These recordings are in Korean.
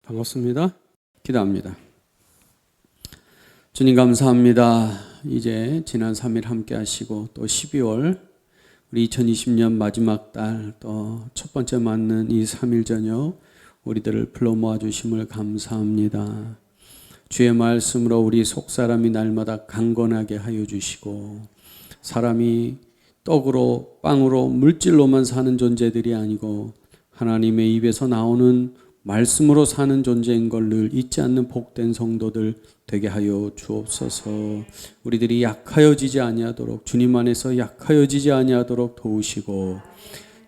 반갑습니다. 기도합니다. 주님 감사합니다. 이제 지난 3일 함께 하시고 또 12월 우리 2020년 마지막 달 또 첫 번째 맞는 이 3일 저녁 우리들을 불러 모아 주심을 감사합니다. 주의 말씀으로 우리 속사람이 날마다 강건하게 하여 주시고 사람이 떡으로 빵으로 물질로만 사는 존재들이 아니고 하나님의 입에서 나오는 말씀으로 사는 존재인 걸 늘 잊지 않는 복된 성도들 되게 하여 주옵소서. 우리들이 약하여지지 아니하도록 주님 안에서 약하여지지 아니하도록 도우시고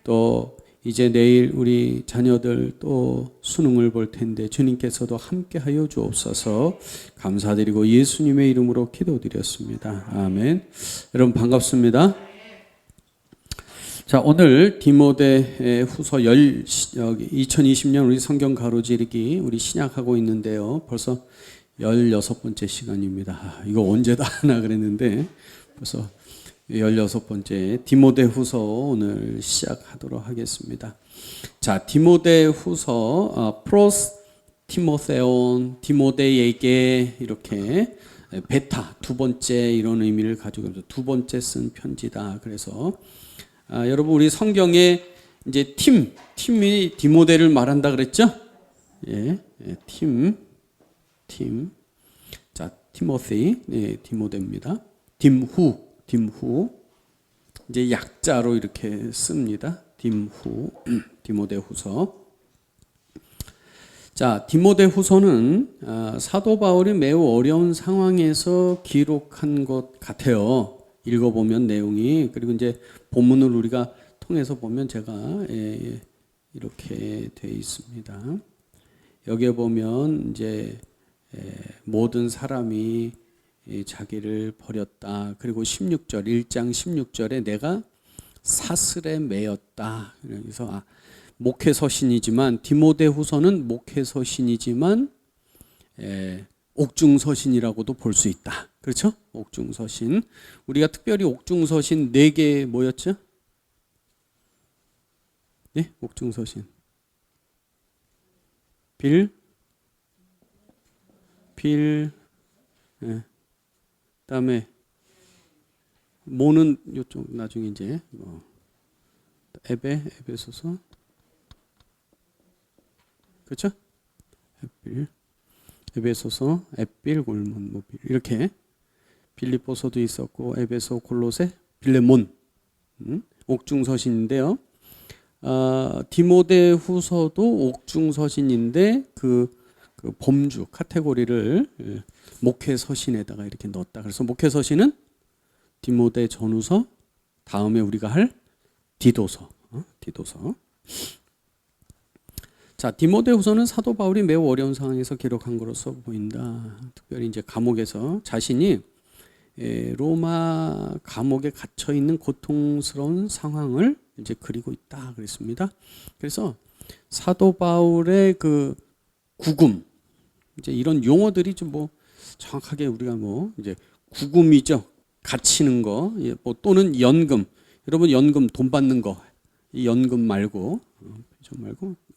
또 이제 내일 우리 자녀들 또 수능을 볼 텐데 주님께서도 함께 하여 주옵소서. 감사드리고 예수님의 이름으로 기도드렸습니다. 아멘. 여러분 반갑습니다. 자, 오늘 디모데 후서 2020년 우리 성경 가로지르기 우리 신약하고 있는데요. 벌써 16번째 시간입니다. 이거 언제 다 하나 그랬는데 벌써 16번째 디모데 후서 오늘 시작하도록 하겠습니다. 자, 디모데 후서 프로스 티모세온 디모데에게 이렇게 베타 두 번째 이런 의미를 가지고 있어서 두 번째 쓴 편지다. 그래서 여러분 우리 성경에 이제 팀이 디모데를 말한다 그랬죠? 팀. 자, 티모시, 디모데입니다. 딤후. 이제 약자로 이렇게 씁니다. 디모데후서. 자, 디모데후서는 사도 바울이 매우 어려운 상황에서 기록한 것 같아요. 읽어보면 내용이. 그리고 이제 본문을 우리가 통해서 보면 제가 이렇게 돼 있습니다. 여기에 보면 이제 모든 사람이 자기를 버렸다. 그리고 16절 1장 16절에 내가 사슬에 매였다. 그래서 목회서신이지만 디모데후서는 목회서신이지만 옥중서신이라고도 볼 수 있다. 그렇죠? 옥중서신. 우리가 특별히 옥중서신 4개 뭐였죠? 네? 옥중서신. 그다음에 모는 요쪽 나중에 이제 에베소서. 그렇죠? 에베소서, 앳빌, 골문, 모빌 이렇게 빌립보서도 있었고 에베소, 골로새, 빌레몬 옥중서신인데요. 디모데후서도 옥중서신인데 그 범주 카테고리를 목회서신에다가 이렇게 넣었다. 그래서 목회서신은 디모데 전후서, 다음에 우리가 할 디도서. 자, 디모데후서는 사도 바울이 매우 어려운 상황에서 기록한 것으로 보인다. 특별히 이제 감옥에서 자신이 로마 감옥에 갇혀 있는 고통스러운 상황을 이제 그리고 있다 그랬습니다. 그래서 사도 바울의 그 구금 이제 이런 용어들이 좀 뭐 정확하게 우리가 뭐 이제 구금이죠. 갇히는 거, 뭐 또는 연금. 여러분 연금 돈 받는 거, 이 연금 말고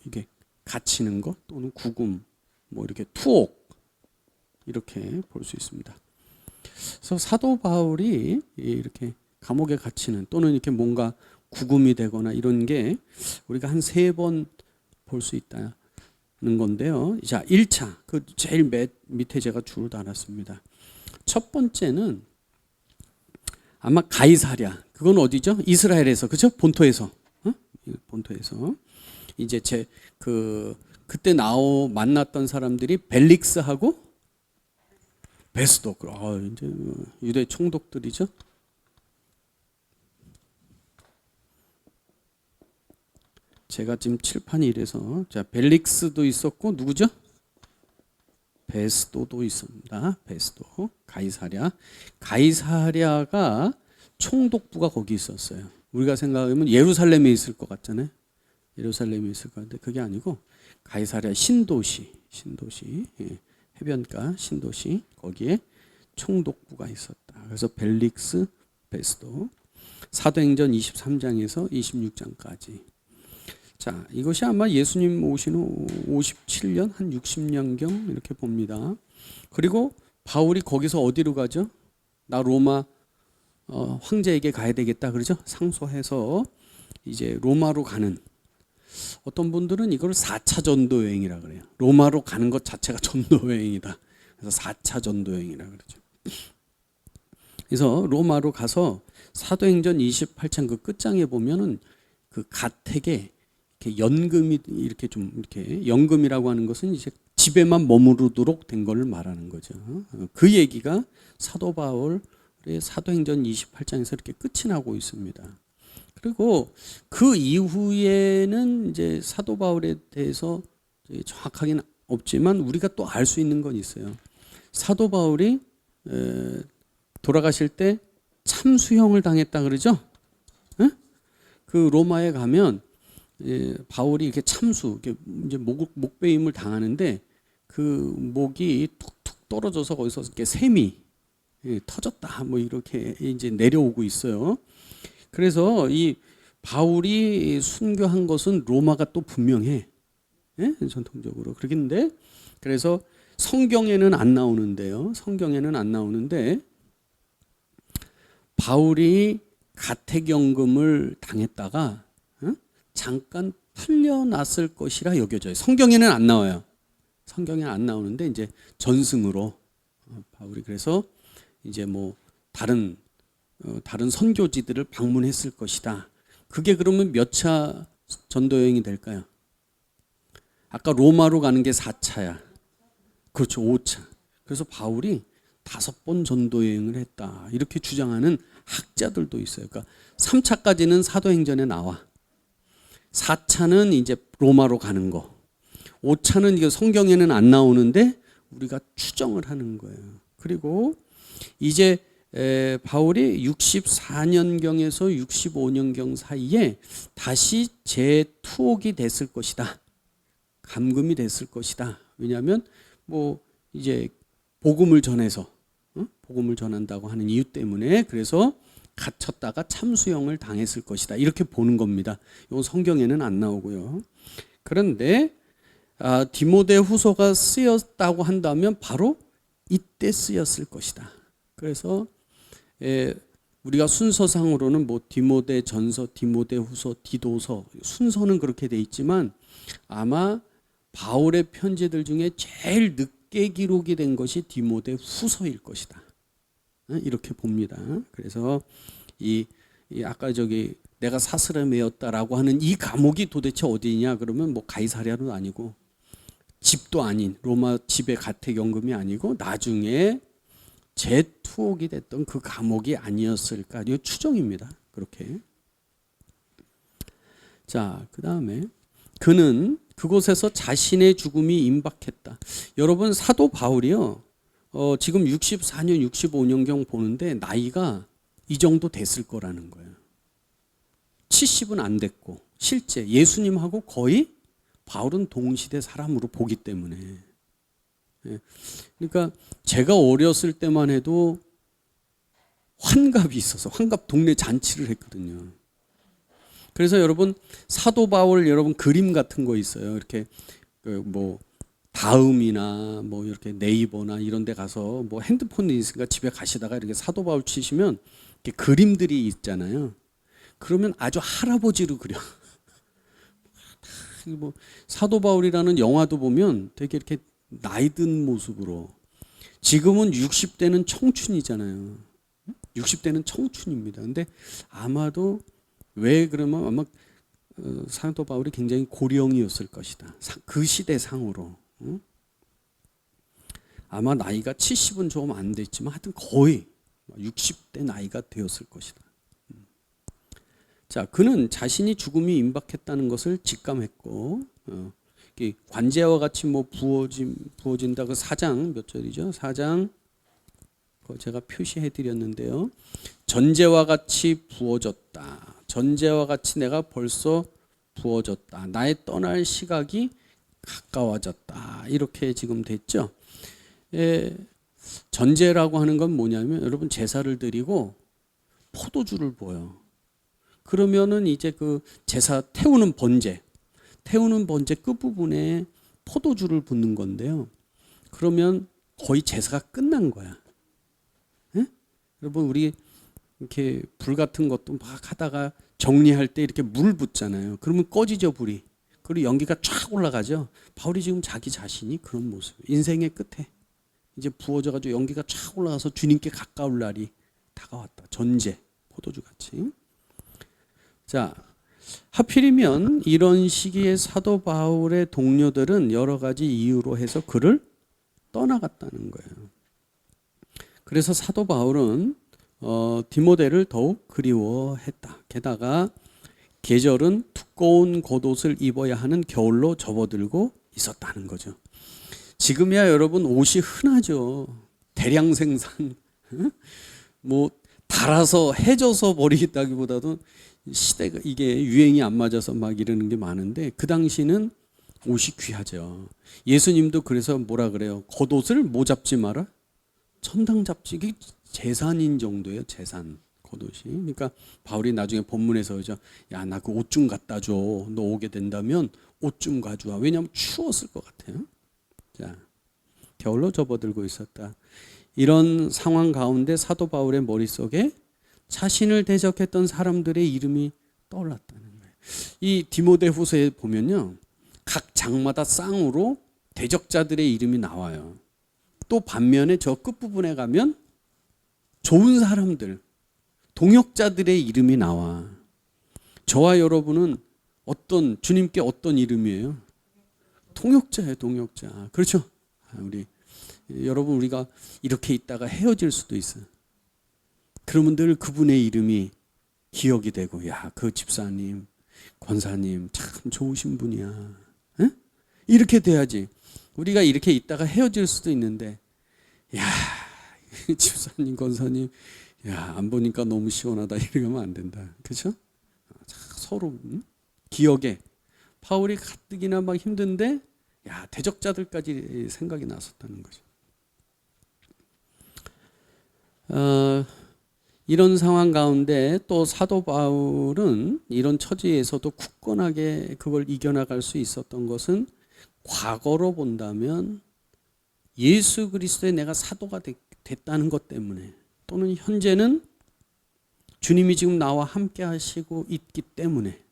이게 갇히는 거 또는 구금, 뭐 이렇게 투옥 이렇게 볼 수 있습니다. 그래서 사도 바울이 이렇게 감옥에 갇히는 또는 이렇게 뭔가 구금이 되거나 이런 게 우리가 한 3번 볼 수 있다는 건데요. 자, 1차 그 제일 밑에 제가 줄을 달았습니다. 첫 번째는 아마 가이사랴. 그건 어디죠? 이스라엘에서, 그렇죠? 본토에서. 본토에서. 이제 그때 만났던 사람들이 벨릭스하고 베스도. 이제 유대 총독들이죠. 제가 지금 칠판이 이래서 자, 벨릭스도 있었고 누구죠? 베스도도 있습니다. 베스도, 가이사랴가 총독부가 거기 있었어요. 우리가 생각하면 예루살렘에 있을 것 같잖아요. 예루살렘에 있을 것 같은데 그게 아니고 가이사랴 신도시, 해변가 신도시 거기에 총독부가 있었다. 그래서 벨릭스, 베스도. 사도행전 23장에서 26장까지. 자, 이것이 아마 예수님 오신 후 57년, 한 60년경 이렇게 봅니다. 그리고 바울이 거기서 어디로 가죠? 나 로마 황제에게 가야 되겠다 그러죠? 상소해서 이제 로마로 가는, 어떤 분들은 이걸 4차 전도 여행이라 그래요. 로마로 가는 것 자체가 전도 여행이다. 그래서 4차 전도 여행이라 그러죠. 그래서 로마로 가서 사도행전 28장 그 끝장에 보면은 그 가택에 이렇게 연금이 이렇게 좀 이렇게, 연금이라고 하는 것은 이제 집에만 머무르도록 된 걸 말하는 거죠. 그 얘기가 사도 바울의 사도행전 28장에서 이렇게 끝이 나고 있습니다. 그리고 그 이후에는 이제 사도 바울에 대해서 정확하게는 없지만 우리가 또 알 수 있는 건 있어요. 사도 바울이 돌아가실 때 참수형을 당했다 그러죠? 그 로마에 가면 바울이 이렇게 참수, 이렇게 이제 목베임을 당하는데 그 목이 툭툭 떨어져서 거기서 이렇게 샘이 터졌다, 뭐 이렇게 이제 내려오고 있어요. 그래서 이 바울이 순교한 것은 로마가 또 분명해. 전통적으로 그러긴데, 그래서 성경에는 안 나오는데요. 성경에는 안 나오는데 바울이 가택연금을 당했다가 잠깐 풀려났을 것이라 여겨져요. 성경에는 안 나와요. 성경에 안 나오는데 이제 전승으로 바울이 그래서 이제 뭐 다른 선교지들을 방문했을 것이다. 그게 그러면 몇 차 전도 여행이 될까요? 아까 로마로 가는 게 4차야. 그렇죠, 5차. 그래서 바울이 5번 전도 여행을 했다, 이렇게 주장하는 학자들도 있어요. 그러니까 3차까지는 사도행전에 나와. 4차는 이제 로마로 가는 거. 5차는 이게 성경에는 안 나오는데 우리가 추정을 하는 거예요. 그리고 이제 바울이 64년경에서 65년경 사이에 다시 재투옥이 됐을 것이다. 감금이 됐을 것이다. 왜냐하면 뭐 이제 복음을 전해서 복음을 전한다고 하는 이유 때문에, 그래서 갇혔다가 참수형을 당했을 것이다, 이렇게 보는 겁니다. 이건 성경에는 안 나오고요. 그런데 디모데 후서가 쓰였다고 한다면 바로 이때 쓰였을 것이다. 그래서 우리가 순서상으로는 뭐 디모데 전서, 디모데 후서, 디도서 순서는 그렇게 돼 있지만 아마 바울의 편지들 중에 제일 늦게 기록이 된 것이 디모데 후서일 것이다, 이렇게 봅니다. 그래서 이 아까 저기 내가 사스라메였다라고 하는 이 감옥이 도대체 어디냐 그러면 뭐 가이사랴도 아니고 집도 아닌 로마 집의 가택연금이 아니고 나중에 재투옥이 됐던 그 감옥이 아니었을까, 이 추정입니다. 그렇게. 자, 그 다음에 그는 그곳에서 자신의 죽음이 임박했다. 여러분, 사도 바울이요, 지금 64년, 65년경 보는데 나이가 이 정도 됐을 거라는 거예요. 70은 안 됐고, 실제 예수님하고 거의 바울은 동시대 사람으로 보기 때문에. 그러니까 제가 어렸을 때만 해도 환갑이 있어서 환갑 동네 잔치를 했거든요. 그래서 여러분, 사도 바울 여러분 그림 같은 거 있어요. 이렇게 뭐 다음이나 뭐 이렇게 네이버나 이런 데 가서 뭐 핸드폰이 있으니까 집에 가시다가 이렇게 사도 바울 치시면 이렇게 그림들이 있잖아요. 그러면 아주 할아버지로 그려. 뭐 사도 바울이라는 영화도 보면 되게 이렇게 나이 든 모습으로. 지금은 60대는 청춘이잖아요. 60대는 청춘입니다. 근데 아마도 왜 그러면 아마 사도 바울이 굉장히 고령이었을 것이다. 그 시대 상으로. 아마 나이가 70은 조금 안 됐지만 하여튼 거의 60대 나이가 되었을 것이다. 자, 그는 자신이 죽음이 임박했다는 것을 직감했고, 관제와 같이 뭐 부어진다. 그 4장 몇 절이죠? 4장 제가 표시해 드렸는데요. 전제와 같이 부어졌다. 전제와 같이 내가 벌써 부어졌다. 나의 떠날 시각이 가까워졌다. 이렇게 지금 됐죠. 전제라고 하는 건 뭐냐면 여러분, 제사를 드리고 포도주를 부어요. 그러면은 이제 그 제사 태우는 번제, 태우는 번제 끝부분에 포도주를 붓는 건데요. 그러면 거의 제사가 끝난 거야. 예? 여러분 우리 이렇게 불 같은 것도 막 하다가 정리할 때 이렇게 물 붓잖아요. 그러면 꺼지죠 불이. 그리고 연기가 쫙 올라가죠. 바울이 지금 자기 자신이 그런 모습. 인생의 끝에 이제 부어져가지고 연기가 쫙 올라가서 주님께 가까울 날이 다가왔다. 전제 포도주 같이. 자, 하필이면 이런 시기에 사도 바울의 동료들은 여러 가지 이유로 해서 그를 떠나갔다는 거예요. 그래서 사도 바울은 디모데를 더욱 그리워했다. 게다가 계절은 두꺼운 겉옷을 입어야 하는 겨울로 접어들고 있었다는 거죠. 지금이야 여러분 옷이 흔하죠. 대량 생산, 뭐 달아서 해져서 버리겠다기보다도 시대가 이게 유행이 안 맞아서 막 이러는 게 많은데 그 당시는 옷이 귀하죠. 예수님도 그래서 뭐라 그래요? 겉옷을 뭐 잡지 마라? 천당 잡지. 이게 재산인 정도예요. 재산. 겉옷이. 그러니까 바울이 나중에 본문에서 그죠? 야, 나 그 옷 좀 갖다 줘. 너 오게 된다면 옷 좀 가져와. 왜냐하면 추웠을 것 같아요. 자, 겨울로 접어들고 있었다. 이런 상황 가운데 사도 바울의 머릿속에 자신을 대적했던 사람들의 이름이 떠올랐다는 거예요. 이 디모데후서에 보면요. 각 장마다 쌍으로 대적자들의 이름이 나와요. 또 반면에 저 끝부분에 가면 좋은 사람들, 동역자들의 이름이 나와. 저와 여러분은 어떤 주님께 어떤 이름이에요? 동역자예요, 동역자. 그렇죠? 여러분 우리가 이렇게 있다가 헤어질 수도 있어요. 그러면 늘 그분의 이름이 기억이 되고, 야, 그 집사님, 권사님 참 좋으신 분이야. 에? 이렇게 돼야지. 우리가 이렇게 있다가 헤어질 수도 있는데, 야, 집사님, 권사님, 야, 안 보니까 너무 시원하다. 이러면 안 된다. 그렇죠? 서로 기억에 바울이 가뜩이나 막 힘든데, 야, 대적자들까지 생각이 났었다는 거죠. 이런 상황 가운데 또 사도 바울은 이런 처지에서도 굳건하게 그걸 이겨나갈 수 있었던 것은 과거로 본다면 예수 그리스도의 내가 사도가 됐다는 것 때문에, 또는 현재는 주님이 지금 나와 함께 하시고 있기 때문에,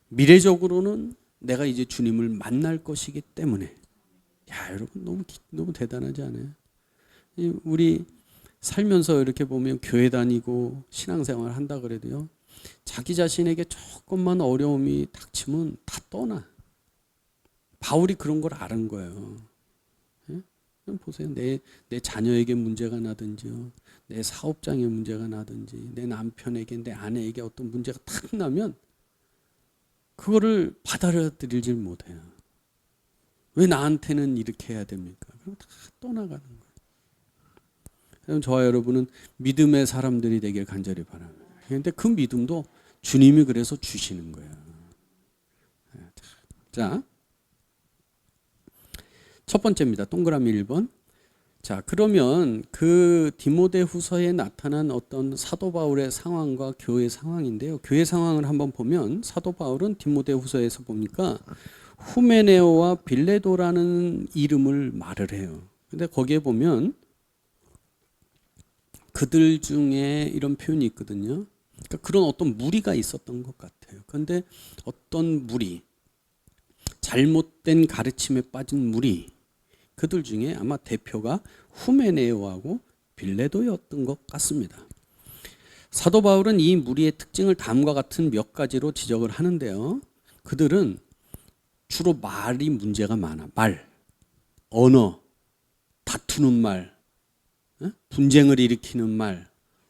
미래적으로는 내가 이제 주님을 만날 것이기 때문에. 야, 여러분 너무 대단하지 않아요? 우리 살면서 이렇게 보면 교회 다니고 신앙생활 한다 그래도요, 자기 자신에게 조금만 어려움이 닥치면 다 떠나. 바울이 그런 걸 아는 거예요. 보세요. 내 자녀에게 문제가 나든지요, 내 사업장에 문제가 나든지, 내 남편에게, 내 아내에게 어떤 문제가 탁 나면 그거를 받아들이질 못해요. 왜 나한테는 이렇게 해야 됩니까? 그럼 다 떠나가는 거예요. 저와 여러분은 믿음의 사람들이 되길 간절히 바랍니다. 그런데 그 믿음도 주님이 그래서 주시는 거예요. 자, 첫 번째입니다. 동그라미 1번. 자, 그러면 그 디모데후서에 나타난 어떤 사도 바울의 상황과 교회 상황인데요. 교회 상황을 한번 보면 사도 바울은 디모데후서에서 보니까 후메네오와 빌레도라는 이름을 말을 해요. 근데 거기에 보면 그들 중에 이런 표현이 있거든요. 그러니까 그런 어떤 무리가 있었던 것 같아요. 그런데 어떤 무리, 잘못된 가르침에 빠진 무리, 그들 중에 아마 대표가 후메네오하고 빌레도였던 것 같습니다. 사도 바울은 이 무리의 특징을 다음과 같은 몇 가지로 지적을 하는데요. 그들은 주로 말이 문제가 많아. 말, 언어, 다투는 말, 분쟁을 일으키는 말,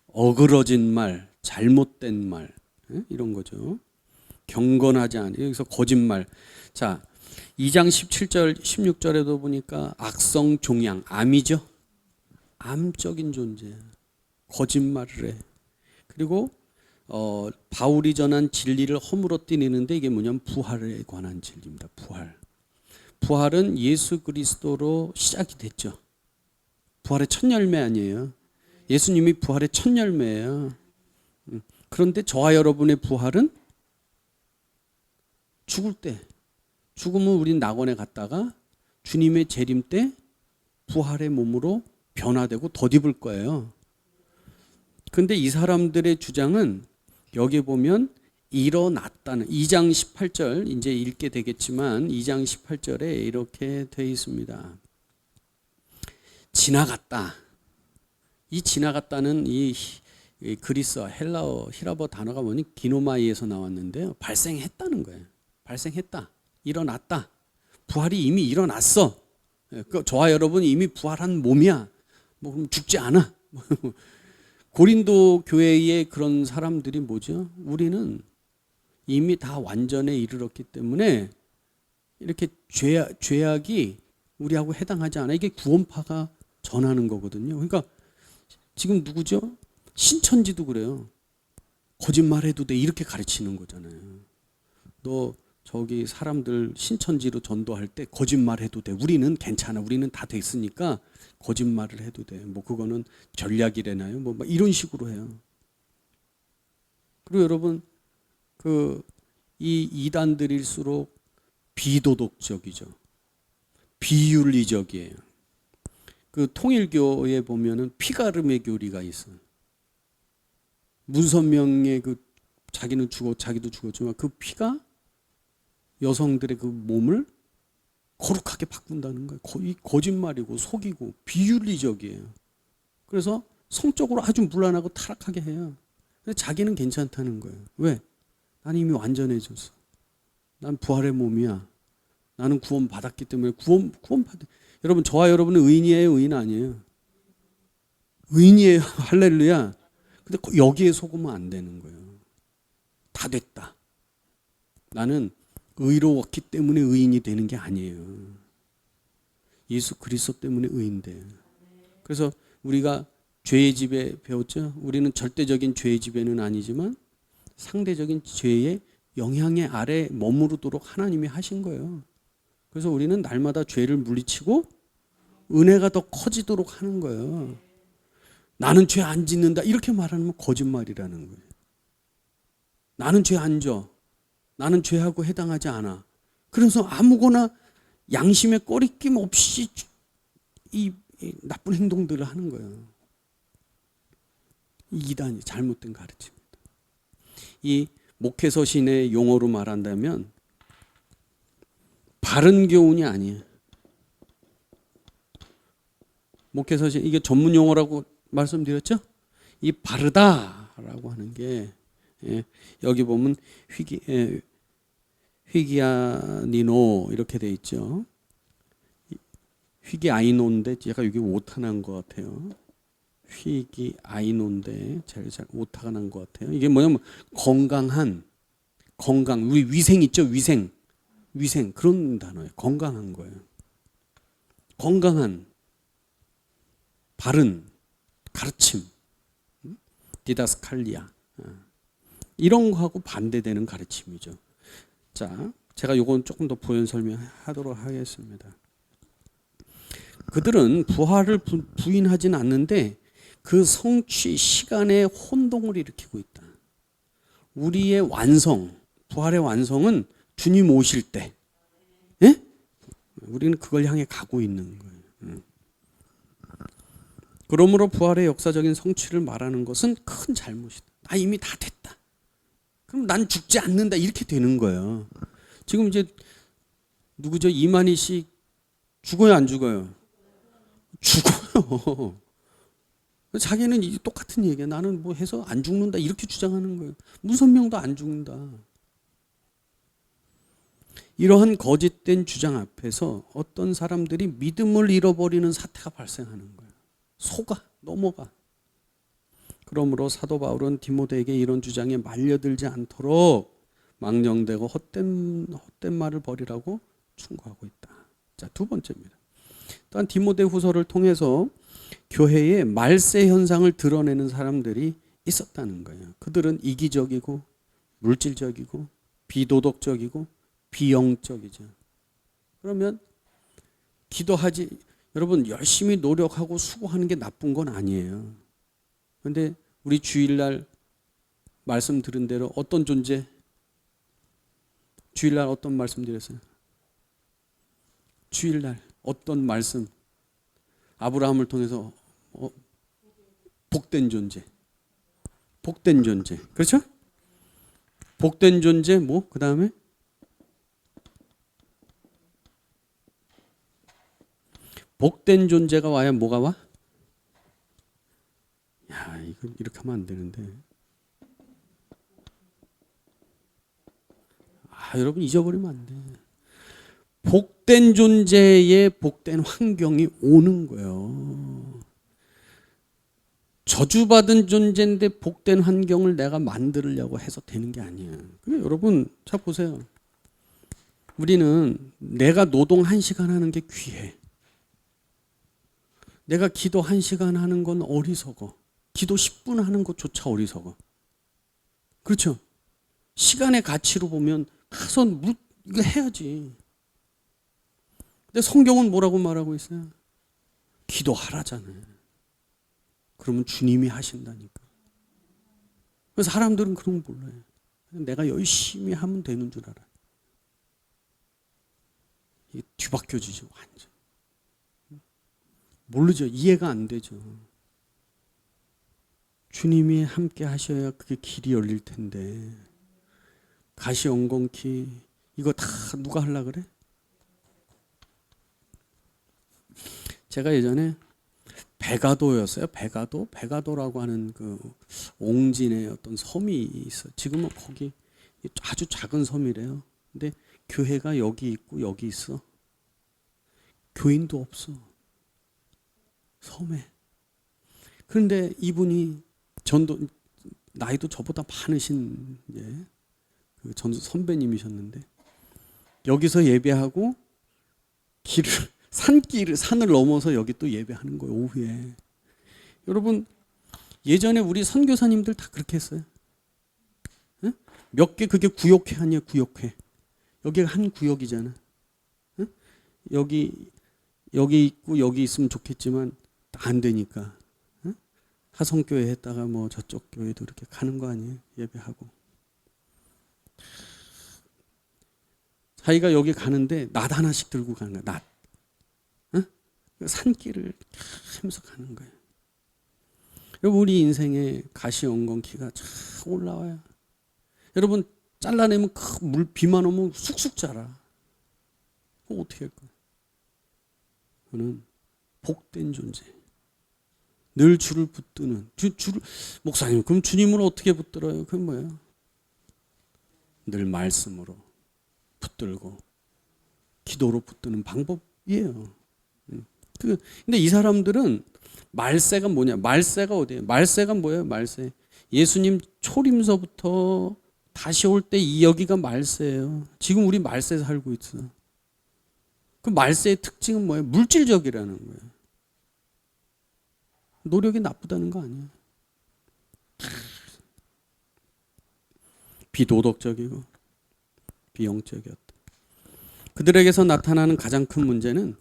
어그러진 말, 잘못된 말, 이런 거죠. 경건하지 않은, 여기서 거짓말. 자, 2장 17절 16절에도 보니까 악성 종양, 암이죠. 암적인 존재, 거짓말을 해. 그리고 바울이 전한 진리를 허물어뜨리는데 이게 뭐냐면 부활에 관한 진리입니다. 부활은 예수 그리스도로 시작이 됐죠. 부활의 첫 열매 아니에요. 예수님이 부활의 첫 열매예요. 그런데 저와 여러분의 부활은 죽을 때, 죽으면 우린 낙원에 갔다가 주님의 재림 때 부활의 몸으로 변화되고 덧입을 거예요. 근데 이 사람들의 주장은 여기 보면 일어났다는 2장 18절 이제 읽게 되겠지만 2장 18절에 이렇게 되어 있습니다. 지나갔다. 이 지나갔다는 이 그리스어, 헬라어, 히라버 단어가 뭐니? 기노마이에서 나왔는데요. 발생했다는 거예요. 발생했다. 일어났다. 부활이 이미 일어났어. 저와 여러분이 이미 부활한 몸이야. 뭐 그럼 죽지 않아. 고린도 교회의 그런 사람들이 뭐죠? 우리는 이미 다 완전에 이르렀기 때문에 이렇게 죄악이 우리하고 해당하지 않아. 이게 구원파가 전하는 거거든요. 그러니까 지금 누구죠? 신천지도 그래요. 거짓말해도 돼 이렇게 가르치는 거잖아요. 너 저기 사람들 신천지로 전도할 때 거짓말해도 돼. 우리는 괜찮아. 우리는 다 됐으니까 거짓말을 해도 돼. 뭐 그거는 전략이래나요? 뭐 이런 식으로 해요. 그리고 여러분 이 이단들일수록 비도덕적이죠. 비윤리적이에요. 그 통일교에 보면은 피가름의 교리가 있어요. 문선명의 그 자기는 자기도 죽었지만 그 피가 여성들의 그 몸을 거룩하게 바꾼다는 거예요. 거의 거짓말이고 속이고 비윤리적이에요. 그래서 성적으로 아주 문란하고 타락하게 해요. 근데 자기는 괜찮다는 거예요. 왜? 난 이미 완전해졌어. 난 부활의 몸이야. 나는 구원 받았기 때문에 구원받아. 여러분 저와 여러분은 의인이에요, 의인 아니에요? 의인이에요. 할렐루야. 근데 여기에 속으면 안 되는 거예요. 다 됐다. 나는 의로웠기 때문에 의인이 되는 게 아니에요. 예수 그리스도 때문에 의인 돼요. 그래서 우리가 죄의 지배 배웠죠? 우리는 절대적인 죄의 지배는 아니지만 상대적인 죄의 영향의 아래 머무르도록 하나님이 하신 거예요. 그래서 우리는 날마다 죄를 물리치고 은혜가 더 커지도록 하는 거예요. 나는 죄 안 짓는다 이렇게 말하면 거짓말이라는 거예요. 나는 죄 안 져. 나는 죄하고 해당하지 않아. 그래서 아무거나 양심에 꺼리낌 없이 이 나쁜 행동들을 하는 거예요. 이 이단이 잘못된 가르침입니다. 이 목회서신의 용어로 말한다면 바른 교훈이 아니에요. 목회서신 이게 전문 용어라고 말씀드렸죠? 이 바르다라고 하는 게 여기 보면 휘기아니노 이렇게 돼 있죠. 휘기아이노인데 제가 여기 오타 난 것 같아요. 휘기아이노인데 제가 잘 오타가 난 것 같아요. 이게 뭐냐면 건강 우리 위생 있죠? 위생 그런 단어예요. 건강한 거예요. 건강한 바른 가르침 디다스칼리아 이런 거하고 반대되는 가르침이죠. 자, 제가 요건 조금 더 부연 설명하도록 하겠습니다. 그들은 부활을 부인하진 않는데 그 성취 시간의 혼동을 일으키고 있다. 우리의 완성, 부활의 완성은 주님 오실 때, 예? 우리는 그걸 향해 가고 있는 거예요. 그러므로 부활의 역사적인 성취를 말하는 것은 큰 잘못이다. 나 이미 다 됐다. 그럼 난 죽지 않는다. 이렇게 되는 거예요. 지금 이제 누구죠? 이만희 씨 죽어요, 안 죽어요? 죽어요. 자기는 이제 똑같은 얘기야. 나는 뭐 해서 안 죽는다. 이렇게 주장하는 거예요. 문선명도 안 죽는다. 이러한 거짓된 주장 앞에서 어떤 사람들이 믿음을 잃어버리는 사태가 발생하는 거예요. 속아, 넘어가. 그러므로 사도 바울은 디모데에게 이런 주장에 말려들지 않도록 망령되고 헛된 말을 버리라고 충고하고 있다. 자, 두 번째입니다. 또한 디모데 후서를 통해서 교회의 말세 현상을 드러내는 사람들이 있었다는 거예요. 그들은 이기적이고 물질적이고 비도덕적이고 비영적이죠. 그러면 기도하지, 여러분 열심히 노력하고 수고하는 게 나쁜 건 아니에요. 그런데 우리 주일날 말씀 들은 대로 어떤 존재? 주일날 어떤 말씀 드렸어요? 주일날 어떤 말씀? 아브라함을 통해서 복된 존재. 복된 존재. 그렇죠? 복된 존재 뭐? 그 다음에 복된 존재가 와야 뭐가 와? 야, 이거 이렇게 하면 안 되는데. 여러분 잊어버리면 안 돼. 복된 존재에 복된 환경이 오는 거예요. 저주받은 존재인데 복된 환경을 내가 만들려고 해서 되는 게 아니야. 그래, 여러분 자 보세요. 우리는 내가 노동 1시간 하는 게 귀해. 내가 기도 1시간 하는 건 어리석어. 기도 10분 하는 것조차 어리석어. 그렇죠? 시간의 가치로 보면 가서 이거 해야지. 근데 성경은 뭐라고 말하고 있어요? 기도하라잖아요. 그러면 주님이 하신다니까. 그래서 사람들은 그런 거 몰라요. 내가 열심히 하면 되는 줄 알아. 이게 뒤바뀌어지죠, 완전. 모르죠. 이해가 안 되죠. 주님이 함께 하셔야 그게 길이 열릴 텐데. 가시 엉겅퀴 이거 다 누가 하려고 그래? 제가 예전에 백아도였어요. 백아도라고 하는 그 옹진의 어떤 섬이 있어요. 지금은 거기 아주 작은 섬이래요. 근데 교회가 여기 있고 여기 있어. 교인도 없어. 섬에. 그런데 이분이 나이도 저보다 많으신 그 전도 선배님이셨는데 여기서 예배하고 산을 넘어서 여기 또 예배하는 거예요. 오후에. 여러분 예전에 우리 선교사님들 다 그렇게 했어요. 응? 몇 개 그게 구역회 아니야. 구역회. 여기가 한 구역이잖아. 응? 여기 있고 여기 있으면 좋겠지만 안 되니까 응? 하성교회 했다가 뭐 저쪽 교회도 이렇게 가는 거 아니에요. 예배하고. 자기가 여기 가는데 낫 하나씩 들고 가는 거야. 낫. 응? 산길을 하면서 가는 거예요. 여러분 우리 인생에 가시 엉겅퀴가 쫙 올라와요. 여러분 잘라내면 비만 오면 쑥쑥 자라. 그거 어떻게 할 거야? 그는 복된 존재. 늘 주를 붙드는 목사님 그럼 주님을 어떻게 붙들어요? 그건 뭐예요? 늘 말씀으로 붙들고 기도로 붙드는 방법이에요. 근데 이 사람들은 말세가 뭐냐? 말세가 어디예요? 말세가 뭐예요? 말세. 예수님 초림서부터 다시 올 때 이 여기가 말세예요. 지금 우리 말세에 살고 있어. 그 말세의 특징은 뭐예요? 물질적이라는 거예요. 노력이 나쁘다는 거 아니에요. 비도덕적이고 비영적이었다. 그들에게서 나타나는 가장 큰 문제는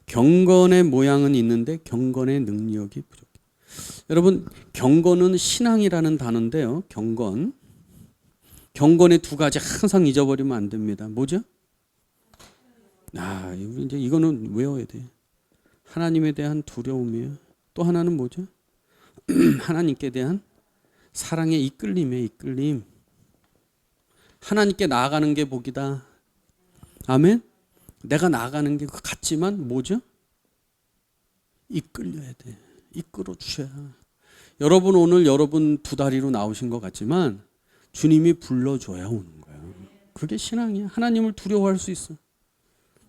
경건의 모양은 있는데 경건의 능력이 부족해. 여러분 경건은 신앙이라는 단어인데요. 경건의 두 가지 항상 잊어버리면 안 됩니다. 뭐죠? 이제 이거는 외워야 돼. 하나님에 대한 두려움이에요. 또 하나는 뭐죠? 하나님께 대한 사랑의 이끌림. 하나님께 나아가는 게 복이다. 아멘. 내가 나아가는 게 같지만 뭐죠? 이끌려야 돼. 이끌어 주셔야. 여러분 오늘 여러분 두 다리로 나오신 것 같지만 주님이 불러줘야 오는 거예요. 그게 신앙이야. 하나님을 두려워할 수 있어.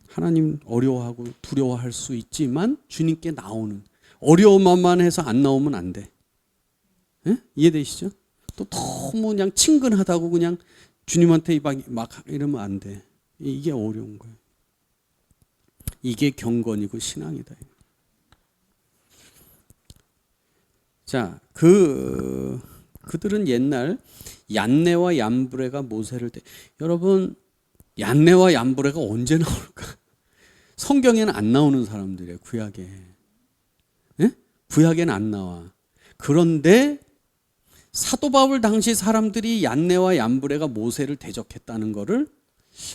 하나님 어려워하고 두려워할 수 있지만 주님께 나오는. 어려움만 해서 안 나오면 안 돼. 예? 이해되시죠? 또 너무 그냥 친근하다고 그냥 주님한테 막 이러면 안 돼. 이게 어려운 거예요. 이게 경건이고 신앙이다. 자, 그들은 옛날 얀네와 얀브레가 모세를 여러분 얀네와 얀브레가 언제 나올까? 성경에는 안 나오는 사람들이에요. 구약에. 예? 구약에는 안 나와. 그런데 사도 바울 당시 사람들이 얀네와 얀브레가 모세를 대적했다는 것을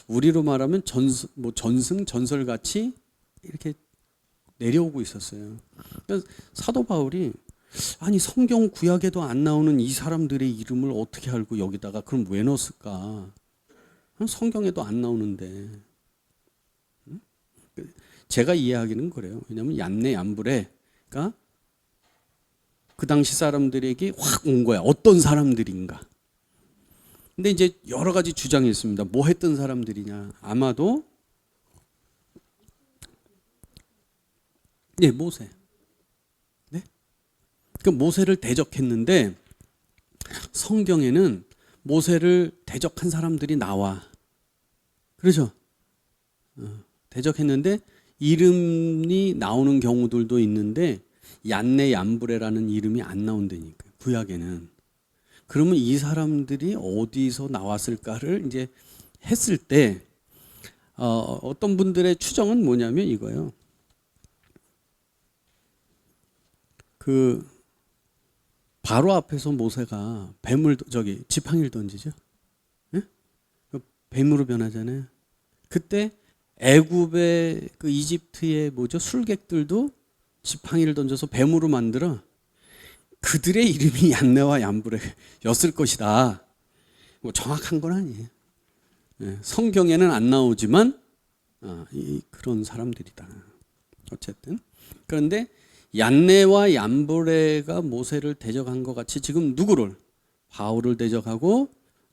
우리로 말하면 전승 전설같이 이렇게 내려오고 있었어요. 그래서 사도 바울이 아니 성경 구약에도 안 나오는 이 사람들의 이름을 어떻게 알고 여기다가 그럼 왜 넣었을까? 성경에도 안 나오는데. 제가 이해하기는 그래요. 왜냐하면 얀네 얀브레가 그 당시 사람들에게 확 온 거야. 어떤 사람들인가. 근데 이제 여러 가지 주장이 있습니다. 뭐 했던 사람들이냐. 아마도 네, 모세. 네? 그 모세를 대적했는데 성경에는 모세를 대적한 사람들이 나와. 그렇죠? 대적했는데 이름이 나오는 경우들도 있는데 얀네 얀브레라는 이름이 안 나온다니까. 구약에는. 그러면 이 사람들이 어디서 나왔을까를 이제 했을 때 어떤 분들의 추정은 뭐냐면 이거예요. 그 바로 앞에서 모세가 지팡이를 던지죠. 네? 뱀으로 변하잖아요. 그때 애굽의 그 이집트의 술객들도 지팡이를 던져서 뱀으로 만들어 그들의 이름이 얀네와 얀브레였을 것이다. 뭐 정확한 건 아니에요. 네, 성경에는 안 나오지만 그런 사람들이다. 어쨌든 그런데 얀네와 얀브레가 모세를 대적한 것 같이 지금 누구를? 바울을 대적하고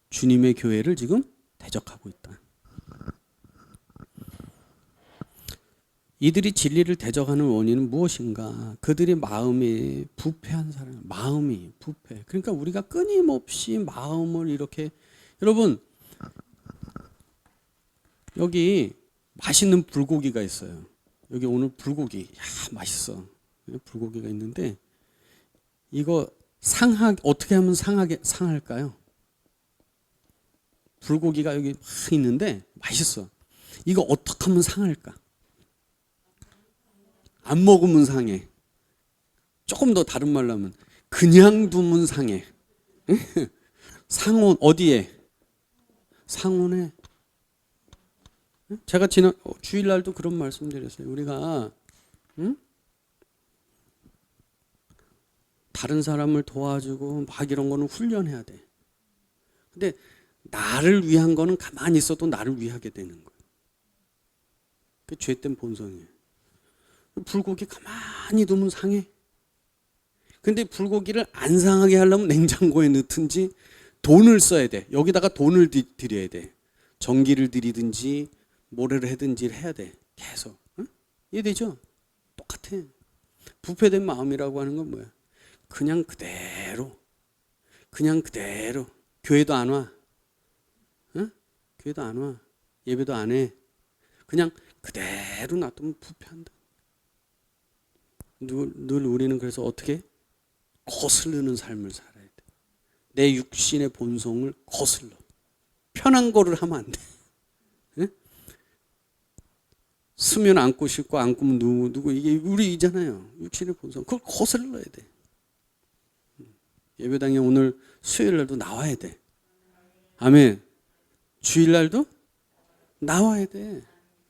주님의 교회를 지금 대적하고 있다. 이들이 진리를 대적하는 원인은 무엇인가? 그들의 마음이 부패한 사람, 마음이 부패. 그러니까 우리가 끊임없이 마음을 이렇게 여러분 여기 맛있는 불고기가 있어요. 여기 오늘 불고기, 맛있어. 불고기가 있는데 이거 어떻게 하면 상할까요? 불고기가 여기 막 있는데 맛있어. 이거 어떻게 하면 상할까? 안 먹으면 상해. 조금 더 다른 말로 하면 그냥 두면 상해. 상온 어디에? 상온에. 제가 지난 주일날도 그런 말씀드렸어요. 우리가 다른 사람을 도와주고 막 이런 거는 훈련해야 돼. 근데 나를 위한 거는 가만히 있어도 나를 위하게 되는 거예요. 그 죄된 본성이에요. 불고기 가만히 두면 상해. 근데 불고기를 안 상하게 하려면 냉장고에 넣든지 돈을 써야 돼. 여기다가 돈을 들여야 돼. 전기를 들이든지 모래를 하든지 해야 돼. 계속. 응? 이해되죠? 똑같아. 부패된 마음이라고 하는 건 뭐야? 그냥 그대로 교회도 안 와. 응? 교회도 안 와. 예배도 안 해. 그냥 그대로 놔두면 부패한다. 늘 우리는 그래서 어떻게? 거스르는 삶을 살아야 돼. 내 육신의 본성을 거슬러. 편한 거를 하면 안 돼. 응? 쓰면 안고 싶고 안 꾸면 누구 이게 우리잖아요. 육신의 본성. 그걸 거슬러야 돼. 예배당에 오늘 수요일날도 나와야 돼. 아멘. 주일날도 나와야 돼.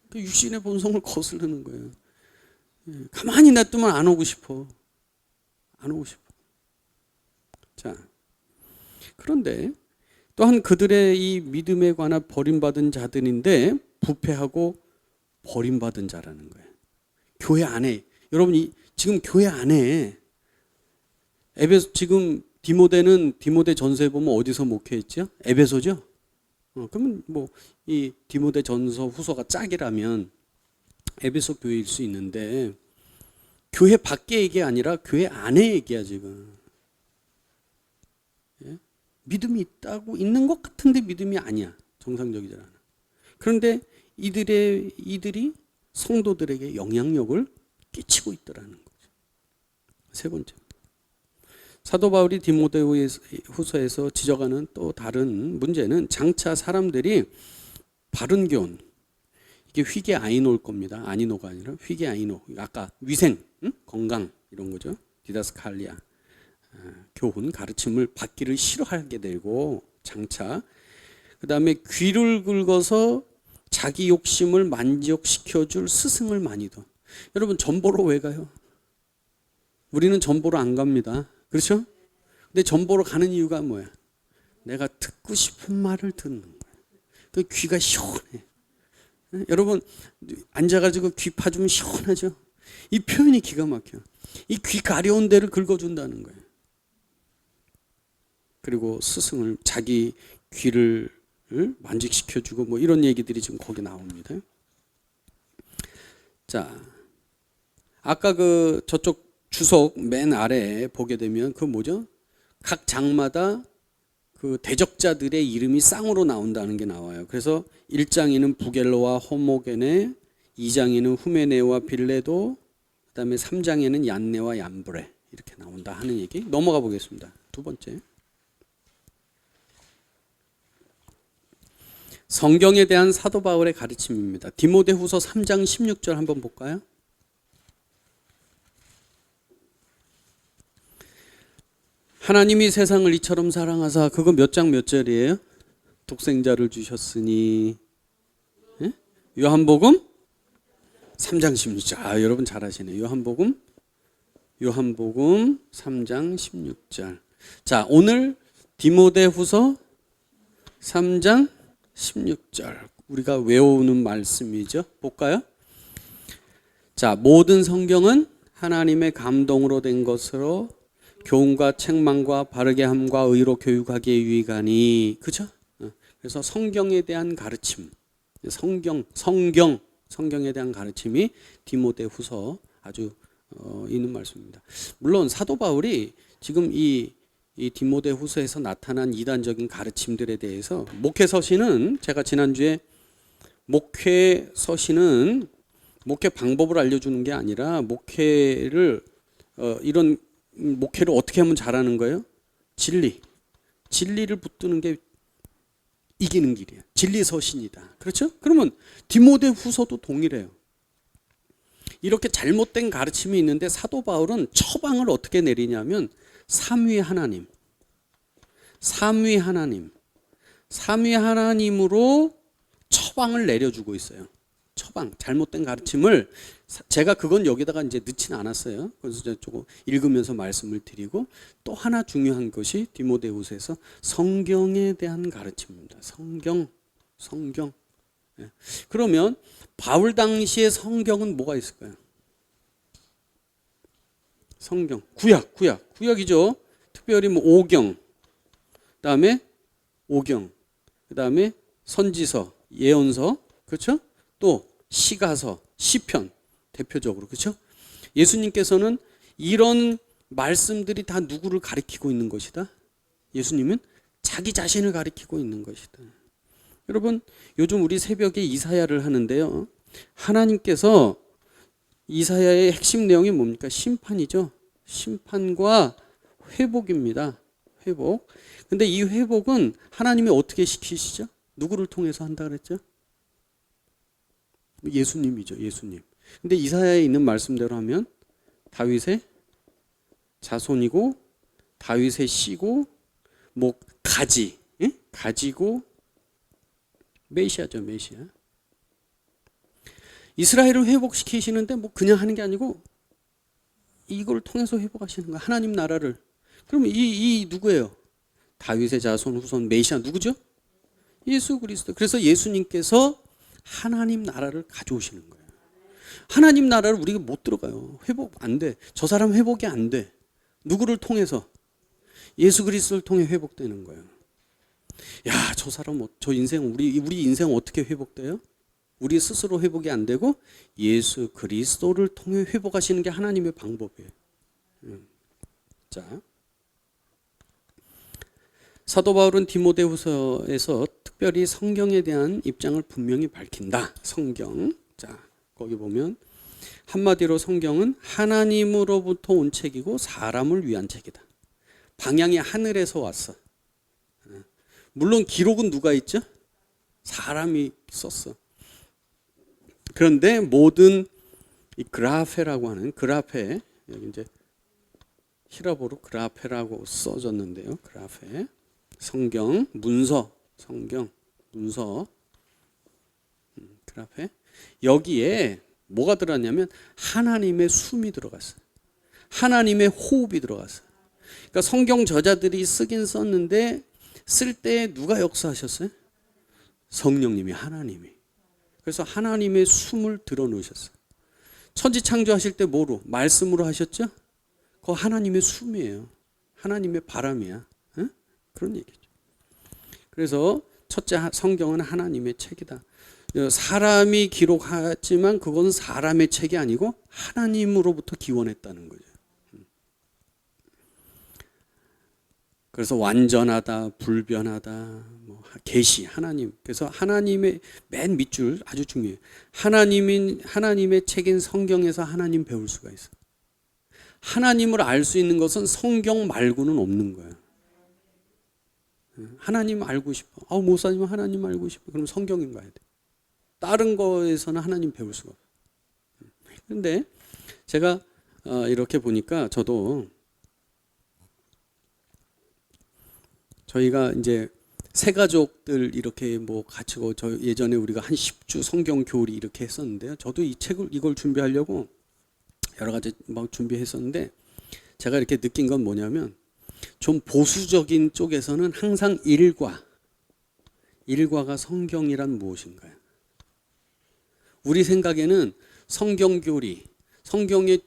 그 육신의 본성을 거스르는 거예요. 가만히 놔두면 안 오고 싶어. 안 오고 싶어. 자, 그런데 또한 그들의 이 믿음에 관한 버림받은 자들인데 부패하고 버림받은 자라는 거예요. 교회 안에 여러분 지금 교회 안에 지금 디모데 전서에 보면 어디서 목회했죠? 에베소죠? 그러면 이 디모데 전서 후서가 짝이라면 에베소 교회일 수 있는데 교회 밖에 얘기 아니라 교회 안에 얘기야 지금. 예? 믿음이 있는 것 같은데 믿음이 아니야. 정상적이지 않아. 그런데 이들이 성도들에게 영향력을 끼치고 있더라는 거죠. 세 번째. 사도 바울이 디모데 후서에서 지적하는 또 다른 문제는 장차 사람들이 바른 교훈, 이게 휘게 아이노일 겁니다. 아니노가 아니라 휘게 아이노. 아까 위생, 건강 이런 거죠. 디다스칼리아, 교훈, 가르침을 받기를 싫어하게 되고 장차 그 다음에 귀를 긁어서 자기 욕심을 만족시켜줄 스승을 많이 둬. 여러분 전보로 왜 가요? 우리는 전보로 안 갑니다. 그렇죠? 근데 전보로 가는 이유가 뭐야? 내가 듣고 싶은 말을 듣는 거야. 그 귀가 시원해. 여러분 앉아가지고 귀 파주면 시원하죠? 이 표현이 기가 막혀. 이 귀 가려운 데를 긁어준다는 거예요. 그리고 스승을 자기 귀를 만족시켜주고 뭐 이런 얘기들이 지금 거기 나옵니다. 자, 아까 그 저쪽 주석 맨 아래에 보게 되면 그 뭐죠? 각 장마다 그 대적자들의 이름이 쌍으로 나온다는 게 나와요. 그래서 1장에는 부겔로와 호모게네, 2장에는 후메네와 빌레도, 그 다음에 3장에는 얀네와 얀브레 이렇게 나온다 하는 얘기. 넘어가 보겠습니다. 두 번째, 성경에 대한 사도 바울의 가르침입니다. 디모데후서 3장 16절 한번 볼까요? 하나님이 세상을 이처럼 사랑하사, 그거 몇 장 몇 절이에요? 독생자를 주셨으니. 예? 요한복음 3장 16절. 아, 여러분 잘하시네. 요한복음 3장 16절. 자, 오늘 디모데후서 3장 16절 우리가 외우는 말씀이죠. 볼까요? 자, 모든 성경은 하나님의 감동으로 된 것으로 교훈과 책망과 바르게 함과 의로 교육하기에 유익하니. 그죠? 그래서 성경에 대한 가르침, 성경에 대한 가르침이 디모데후서 아주 있는 말씀입니다. 물론 사도 바울이 지금 이 디모데후서에서 나타난 이단적인 가르침들에 대해서 목회 서신은, 제가 지난주에 목회 서신은 목회 방법을 알려주는 게 아니라 목회를 이런 목회를 어떻게 하면 잘하는 거예요? 진리를 붙드는 게 이기는 길이야. 진리 서신이다. 그렇죠? 그러면 디모데후서도 동일해요. 이렇게 잘못된 가르침이 있는데 사도 바울은 처방을 어떻게 내리냐면 삼위 하나님으로 처방을 내려주고 있어요. 처방, 잘못된 가르침을 제가 그건 여기다가 이제 넣지는 않았어요. 그래서 조금 읽으면서 말씀을 드리고, 또 하나 중요한 것이 디모데후서에서 성경에 대한 가르침입니다. 성경. 예. 그러면 바울 당시의 성경은 뭐가 있을까요? 성경, 구약이죠. 특별히 뭐 오경, 그다음에 그다음에 선지서, 예언서, 그렇죠? 또 시가서, 시편 대표적으로, 그렇죠? 예수님께서는 이런 말씀들이 다 누구를 가리키고 있는 것이다? 예수님은 자기 자신을 가리키고 있는 것이다. 여러분, 요즘 우리 새벽에 이사야를 하는데요. 하나님께서 이사야의 핵심 내용이 뭡니까? 심판이죠. 심판과 회복입니다. 회복. 근데 이 회복은 하나님이 어떻게 시키시죠? 누구를 통해서 한다 그랬죠? 예수님이죠. 예수님. 근데 이사야에 있는 말씀대로 하면 다윗의 자손이고, 다윗의 씨고, 뭐 가지고 메시아죠. 메시아. 이스라엘을 회복시키시는데 뭐 그냥 하는 게 아니고 이걸 통해서 회복하시는 거야. 하나님 나라를. 그러면 이 누구예요? 다윗의 자손 후손 메시아 누구죠? 예수 그리스도. 그래서 예수님께서 하나님 나라를 가져오시는 거예요. 하나님 나라를 우리가 못 들어가요. 회복 안 돼. 저 사람 회복이 안 돼. 누구를 통해서? 예수 그리스도를 통해 회복되는 거예요. 야, 저 사람, 저 인생, 우리 인생 어떻게 회복돼요? 우리 스스로 회복이 안 되고 예수 그리스도를 통해 회복하시는 게 하나님의 방법이에요. 자, 사도 바울은 디모데후서에서 특별히 성경에 대한 입장을 분명히 밝힌다. 성경. 자, 거기 보면 한마디로 성경은 하나님으로부터 온 책이고 사람을 위한 책이다. 방향이 하늘에서 왔어. 물론 기록은 누가 있죠? 사람이 썼어. 그런데 모든 이 그라페라고 하는 그라페, 여기 이제 히라보로 그라페라고 써졌는데요. 그라페. 성경, 문서, 성경, 문서. 앞에. 여기에 뭐가 들어갔냐면 하나님의 숨이 들어갔어요. 하나님의 호흡이 들어갔어요. 그러니까 성경 저자들이 쓰긴 썼는데 쓸 때 누가 역사하셨어요? 성령님이, 하나님이. 그래서 하나님의 숨을 들어놓으셨어요. 천지 창조하실 때 뭐로? 말씀으로 하셨죠? 그거 하나님의 숨이에요. 하나님의 바람이야. 응? 그런 얘기죠. 그래서 첫째, 성경은 하나님의 책이다. 사람이 기록하지만 그건 사람의 책이 아니고 하나님으로부터 기원했다는 거죠. 그래서 완전하다, 불변하다, 뭐 계시, 하나님. 그래서 하나님의 맨 밑줄 아주 중요해요. 하나님의 책인 성경에서 하나님 배울 수가 있어요. 하나님을 알 수 있는 것은 성경 말고는 없는 거예요. 하나님 알고 싶어. 목사님 하나님 알고 싶어. 그럼 성경인 가야 돼. 다른 거에서는 하나님 배울 수가 없어요. 그런데 제가 이렇게 보니까 저도 저희가 이제 새 가족들 이렇게 뭐 같이고 저 예전에 우리가 한 10주 성경 교리 이렇게 했었는데요. 저도 이걸 준비하려고 여러 가지 막 준비했었는데 제가 이렇게 느낀 건 뭐냐면 좀 보수적인 쪽에서는 항상 일과가 성경이란 무엇인가요? 우리 생각에는 성경 교리, 성경의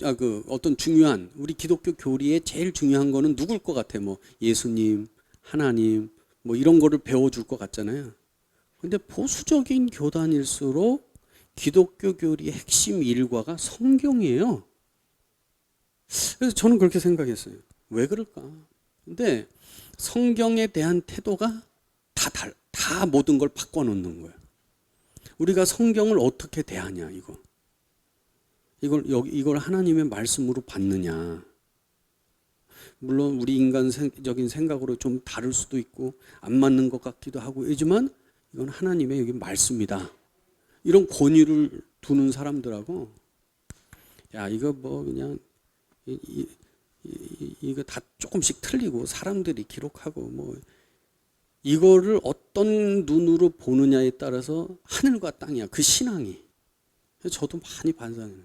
어떤 중요한 우리 기독교 교리에 제일 중요한 거는 누굴 것 같아? 뭐 예수님, 하나님 뭐 이런 거를 배워줄 것 같잖아요. 근데 보수적인 교단일수록 기독교 교리의 핵심 일과가 성경이에요. 그래서 저는 그렇게 생각했어요. 왜 그럴까? 근데 성경에 대한 태도가 다 모든 걸 바꿔놓는 거예요. 우리가 성경을 어떻게 대하냐 이걸 하나님의 말씀으로 받느냐. 물론 우리 인간적인 생각으로 좀 다를 수도 있고 안 맞는 것 같기도 하고 하지만 이건 하나님의 여기 말씀이다. 이런 권위를 두는 사람들하고 야 이거 뭐 그냥 이거 다 조금씩 틀리고 사람들이 기록하고 뭐 이거를 어떤 눈으로 보느냐에 따라서 하늘과 땅이야. 그 신앙이. 저도 많이 반성해요.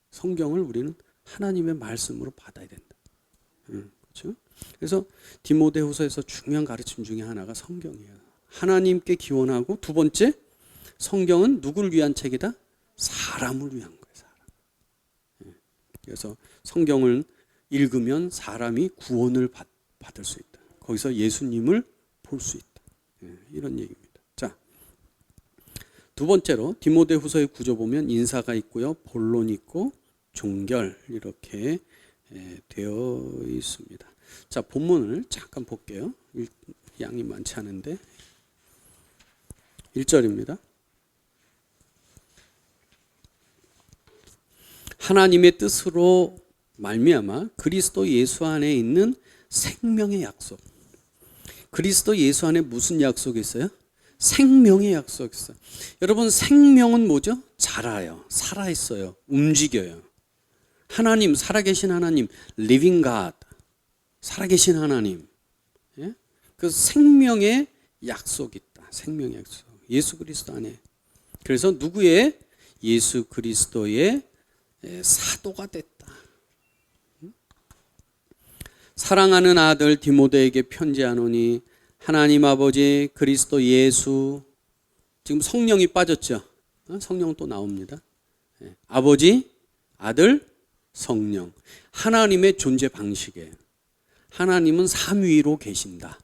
성경을 우리는 하나님의 말씀으로 받아야 된다. 그렇죠? 그래서 디모데후서에서 중요한 가르침 중에 하나가 성경이에요. 하나님께 기원하고 두 번째 성경은 누구를 위한 책이다? 사람을 위한 거예요. 사람. 그래서 성경을 읽으면 사람이 구원을 받을 수 있다. 거기서 예수님을 볼 수 있다. 이런 얘기입니다. 자, 두 번째로 디모데후서의 구조 보면 인사가 있고요, 본론 있고 종결 이렇게 되어 있습니다. 자, 본문을 잠깐 볼게요. 양이 많지 않은데 1절입니다. 하나님의 뜻으로 말미암아 그리스도 예수 안에 있는 생명의 약속. 그리스도 예수 안에 무슨 약속이 있어요? 생명의 약속이 있어요. 여러분 생명은 뭐죠? 자라요. 살아있어요. 움직여요. 하나님, 살아계신 하나님, living God, 살아계신 하나님. 예? 그 생명의 약속이 있다. 생명의 약속. 예수 그리스도 안에. 그래서 누구의? 예수 그리스도의 사도가 됐다. 사랑하는 아들 디모데에게 편지하노니 하나님 아버지 그리스도 예수, 지금 성령이 빠졌죠. 성령 또 나옵니다. 아버지, 아들, 성령. 하나님의 존재 방식이에요. 하나님은 삼위로 계신다.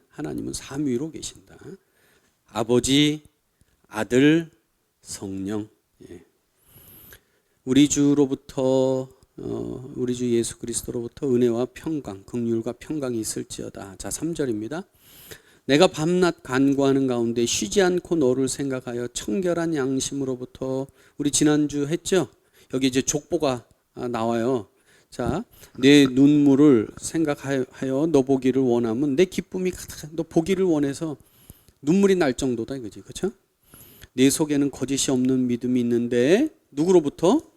하나님은 삼위로 계신다. 아버지, 아들, 성령. 우리 주로부터 우리 주 예수 그리스도로부터 은혜와 평강, 긍휼과 평강이 있을지어다. 자, 3절입니다. 내가 밤낮 간구하는 가운데 쉬지 않고 너를 생각하여 청결한 양심으로부터, 우리 지난주 했죠? 여기 이제 족보가 나와요. 자, 내 눈물을 생각하여 너 보기를 원하면 내 기쁨이 가득한, 너 보기를 원해서 눈물이 날 정도다 이거지. 그렇죠? 내 속에는 거짓이 없는 믿음이 있는데 누구로부터?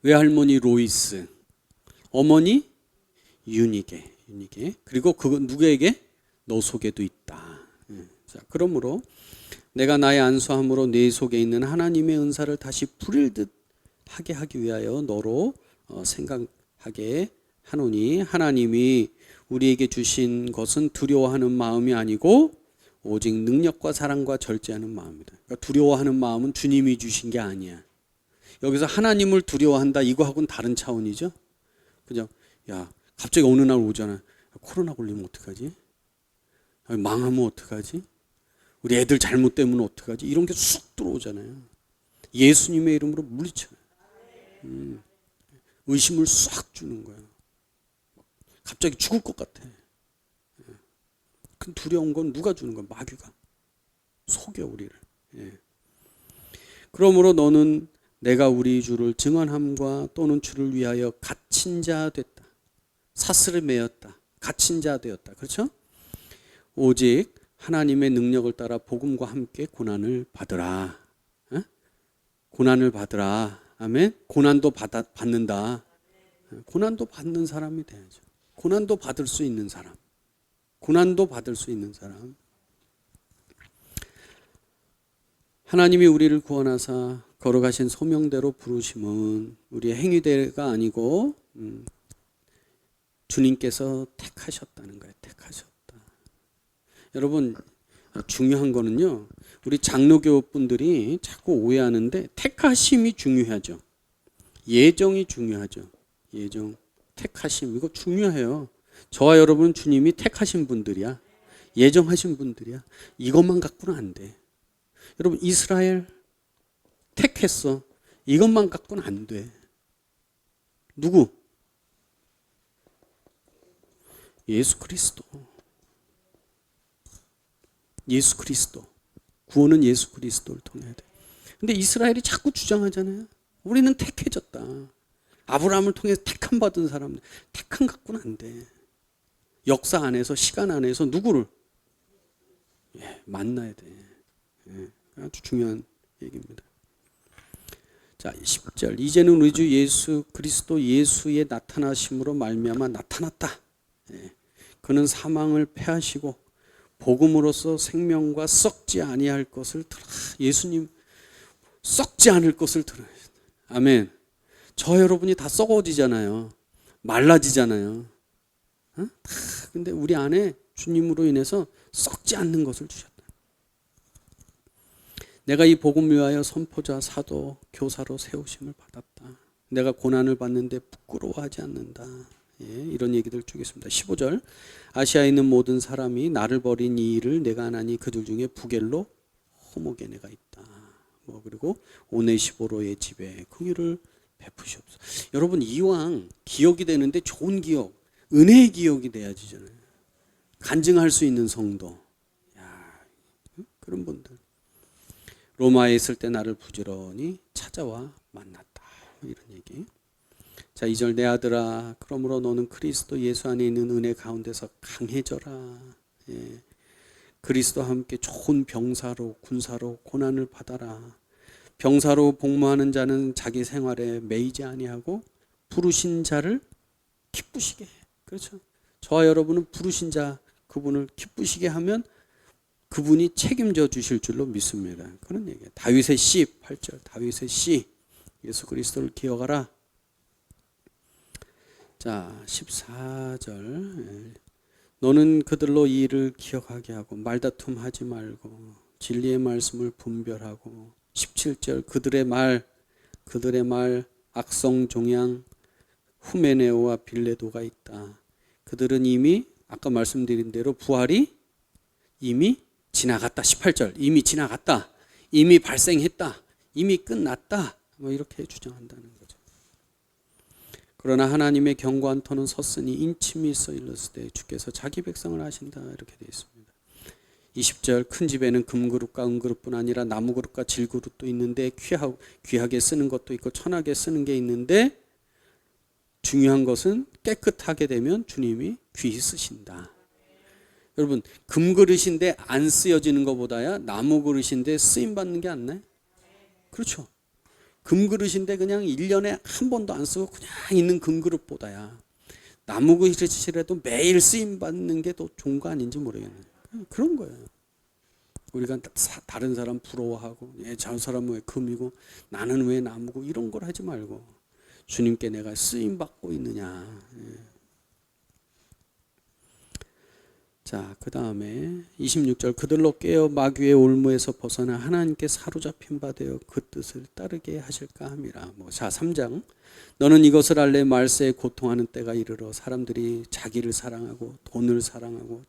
외할머니 로이스, 어머니 유니게. 그리고 그거 누구에게? 너 속에도 있다. 자, 그러므로 내가 나의 안수함으로 네 속에 있는 하나님의 은사를 다시 부릴 듯 하게 하기 위하여 너로 생각하게 하노니 하나님이 우리에게 주신 것은 두려워하는 마음이 아니고 오직 능력과 사랑과 절제하는 마음이다. 그러니까 두려워하는 마음은 주님이 주신 게 아니야. 여기서 하나님을 두려워한다 이거하고는 다른 차원이죠. 그죠? 야, 갑자기 어느 날 오잖아. 코로나 걸리면 어떡하지? 망하면 어떡하지? 우리 애들 잘못되면 어떡하지? 이런 게 쑥 들어오잖아요. 예수님의 이름으로 물리쳐요. 의심을 싹 주는 거예요. 갑자기 죽을 것 같아. 큰 두려운 건 누가 주는 거야? 마귀가. 속여 우리를. 그러므로 너는 내가 우리 주를 증언함과 또는 주를 위하여 갇힌 자 됐다. 사슬을 매었다. 갇힌 자 되었다. 그렇죠? 오직 하나님의 능력을 따라 복음과 함께 고난을 받으라. 고난을 받으라. 아멘. 고난도 받는다. 고난도 받는 사람이 돼야죠. 고난도 받을 수 있는 사람. 고난도 받을 수 있는 사람. 하나님이 우리를 구원하사 걸어가신 소명대로 부르심은 우리의 행위대가 아니고 주님께서 택하셨다는 거예요. 택하셨다. 여러분 중요한 거는요. 우리 장로교 분들이 자꾸 오해하는데 택하심이 중요하죠. 예정이 중요하죠. 예정, 택하심 이거 중요해요. 저와 여러분은 주님이 택하신 분들이야. 예정하신 분들이야. 이것만 갖고는 안 돼. 여러분 이스라엘 택했어. 이것만 갖고는 안 돼. 누구? 예수 그리스도. 예수 그리스도. 구원은 예수 그리스도를 통해야 돼. 근데 이스라엘이 자꾸 주장하잖아요. 우리는 택해졌다. 아브라함을 통해서 택함 받은 사람, 택함 갖고는 안 돼. 역사 안에서 시간 안에서 누구를 만나야 돼. 아주 중요한 얘기입니다. 자, 10절. 이제는 우리 주 예수 그리스도 예수의 나타나심으로 말미암아 나타났다. 그는 사망을 패하시고 복음으로써 생명과 썩지 아니할 것을 들어. 예수님 썩지 않을 것을 들어. 아멘. 저 여러분이 다 썩어지잖아요. 말라지잖아요. 근데 우리 안에 주님으로 인해서 썩지 않는 것을 주셨다. 내가 이 복음 위하여 선포자, 사도, 교사로 세우심을 받았다. 내가 고난을 받는데 부끄러워하지 않는다. 이런 얘기들 주겠습니다. 15절. 아시아에 있는 모든 사람이 나를 버린 이 일을 내가 하나니 그들 중에 부겔로 호모게네가 있다. 그리고 오네시보로의 집에 긍휼을 베푸시옵소서. 여러분 이왕 기억이 되는데 좋은 기억, 은혜의 기억이 돼야지잖아요. 간증할 수 있는 성도. 그런 분들. 로마에 있을 때 나를 부지런히 찾아와 만났다. 이런 얘기. 자, 2절. 내 아들아 그러므로 너는 그리스도 예수 안에 있는 은혜 가운데서 강해져라. 그리스도와 함께 좋은 병사로 군사로 고난을 받아라. 병사로 복무하는 자는 자기 생활에 매이지 아니하고 부르신 자를 기쁘시게 해. 그렇죠? 저와 여러분은 부르신 자 그분을 기쁘시게 하면 그분이 책임져 주실 줄로 믿습니다. 그런 얘기예요. 다윗의 시 8절. 다윗의 시. 예수 그리스도를 기억하라. 자, 14절. 너는 그들로 이 일을 기억하게 하고 말다툼하지 말고 진리의 말씀을 분별하고. 17절. 그들의 말 악성 종양 후메네오와 빌레도가 있다. 그들은 이미 아까 말씀드린 대로 부활이 이미 지나갔다. 18절. 이미 지나갔다. 이미 발생했다. 이미 끝났다. 이렇게 주장한다는 거죠. 그러나 하나님의 견고한 터는 섰으니 인침이 있어 일렀으되 주께서 자기 백성을 아신다. 이렇게 되어 있습니다. 20절. 큰 집에는 금그릇과 은그릇뿐 아니라 나무그릇과 질그릇도 있는데 귀하게 쓰는 것도 있고 천하게 쓰는 게 있는데 중요한 것은 깨끗하게 되면 주님이 귀히 쓰신다. 여러분 금그릇인데 안 쓰여지는 것보다야 나무그릇인데 쓰임받는 게 안 나요? 그렇죠. 금그릇인데 그냥 1년에 한 번도 안 쓰고 그냥 있는 금그릇보다야 나무그릇이라도 매일 쓰임받는 게 더 좋은 거 아닌지 모르겠네요. 그런 거예요. 우리가 다른 사람 부러워하고 저 사람은 왜 금이고 나는 왜 나무고 이런 걸 하지 말고 주님께 내가 쓰임 받고 있느냐. 자, 그 다음에 26절 그들로 깨어 마귀의 올무에서 벗어나 하나님께 사로잡힌 바 되어 그 뜻을 따르게 하실까 함이라. 자, 3장 너는 이것을 알래 말세에 고통하는 때가 이르러 사람들이 자기를 사랑하고 돈을 사랑하고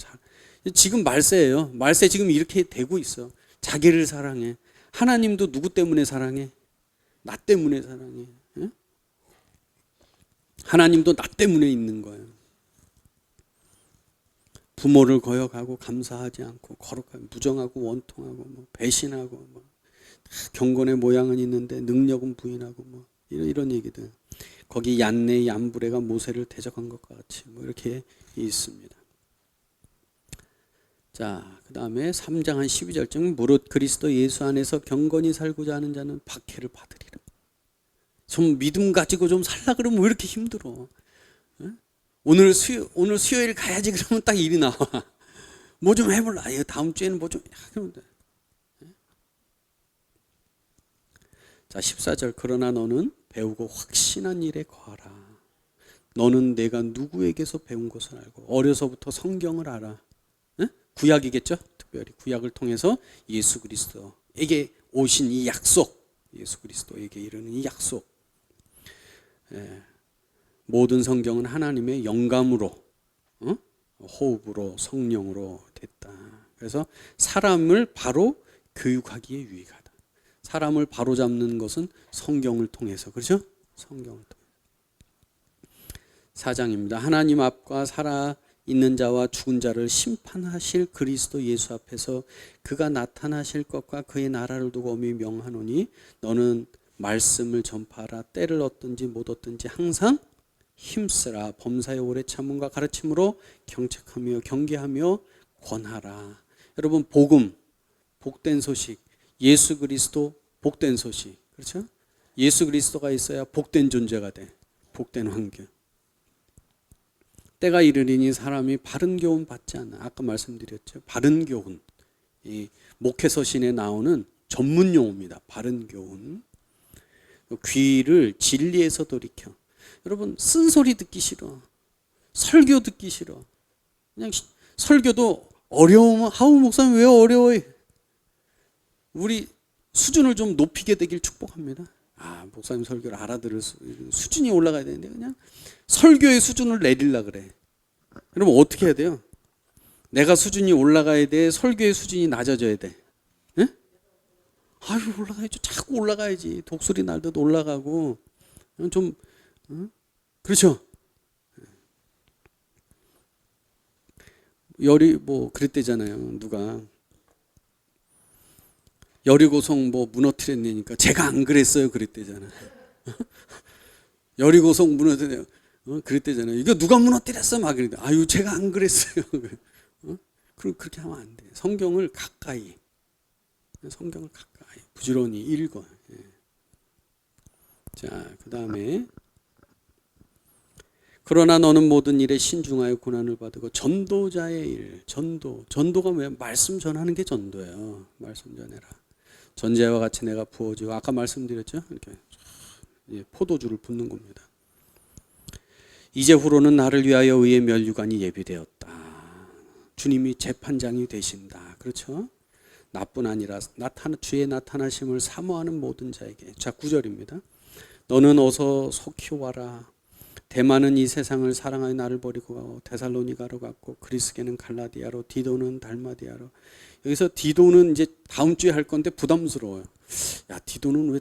지금 말세예요. 말세 지금 이렇게 되고 있어. 자기를 사랑해. 하나님도 누구 때문에 사랑해? 나 때문에 사랑해. 하나님도 나 때문에 있는 거예요. 부모를 거역하고 감사하지 않고 거룩하고 무정하고 원통하고 배신하고 경건의 모양은 있는데 능력은 부인하고 이런 얘기들. 거기 얀네 얀브레가 모세를 대적한 것과 같이 이렇게 있습니다. 자, 그 다음에 3장 한 12절쯤 무릇 그리스도 예수 안에서 경건히 살고자 하는 자는 박해를 받으리라. 좀 믿음 가지고 좀 살라 그러면 왜 이렇게 힘들어? 오늘 수요일 가야지 그러면 딱 일이 나와. 뭐 좀 해볼라. 다음 주에는 뭐 좀 그러면 돼. 자, 14절 그러나 너는 배우고 확신한 일에 거하라. 너는 내가 누구에게서 배운 것을 알고 어려서부터 성경을 알아. 구약이겠죠? 특별히 구약을 통해서 예수 그리스도에게 오신 이 약속, 예수 그리스도에게 이르는 이 약속. 모든 성경은 하나님의 영감으로 호흡으로 성령으로 됐다. 그래서 사람을 바로 교육하기에 유익하다. 사람을 바로 잡는 것은 성경을 통해서, 그렇죠? 성경을 통해서. 4장입니다. 하나님 앞과 살아있는 자와 죽은 자를 심판하실 그리스도 예수 앞에서 그가 나타나실 것과 그의 나라를 두고 엄히 명하노니 너는 말씀을 전파하라. 때를 얻든지 못 얻든지 항상 힘쓰라. 범사의 오래 참음과 가르침으로 경책하며 경계하며 권하라. 여러분, 복음, 복된 소식, 예수 그리스도 복된 소식, 그렇죠? 예수 그리스도가 있어야 복된 존재가 돼. 복된 환경. 때가 이르리니 사람이 바른 교훈 받지 않나. 아까 말씀드렸죠. 바른 교훈. 이 목회서신에 나오는 전문 용어입니다. 바른 교훈. 귀를 진리에서 돌이켜. 여러분, 쓴소리 듣기 싫어. 설교 듣기 싫어. 그냥 설교도 어려우면 하우 목사님 왜 어려워요? 우리 수준을 좀 높이게 되길 축복합니다. 목사님 설교를 알아들을 수준이 올라가야 되는데 그냥 설교의 수준을 내리려고 그래. 여러분 어떻게 해야 돼요? 내가 수준이 올라가야 돼? 설교의 수준이 낮아져야 돼? 예? 올라가야죠. 자꾸 올라가야지. 독수리 날듯 올라가고 좀 그렇죠? 그랬대잖아요. 누가 여리고성 무너뜨렸으니까 제가 안 그랬어요. 그랬대잖아요. 여리고성 무너뜨려 그랬대잖아요. 이거 누가 무너뜨렸어? 막 그랬대. 제가 안 그랬어요. 그렇게 하면 안 돼. 성경을 가까이 부지런히 읽어. 자, 그 다음에 그러나 너는 모든 일에 신중하여 고난을 받고 전도자의 일, 전도가 뭐야? 말씀 전하는 게 전도예요. 말씀 전해라. 전제와 같이 내가 부어지고 아까 말씀드렸죠? 이렇게 포도주를 붓는 겁니다. 이제후로는 나를 위하여 의의 면류관이 예비되었다. 주님이 재판장이 되신다. 그렇죠? 나뿐 아니라 주의 나타나심을 사모하는 모든 자에게. 자, 9절입니다. 너는 어서 속히 와라. 대만은 이 세상을 사랑하여 나를 버리고 데살로니가로 갔고 그리스게는 갈라디아로 디도는 달마디아로. 여기서 디도는 이제 다음 주에 할 건데 부담스러워요. 디도는 왜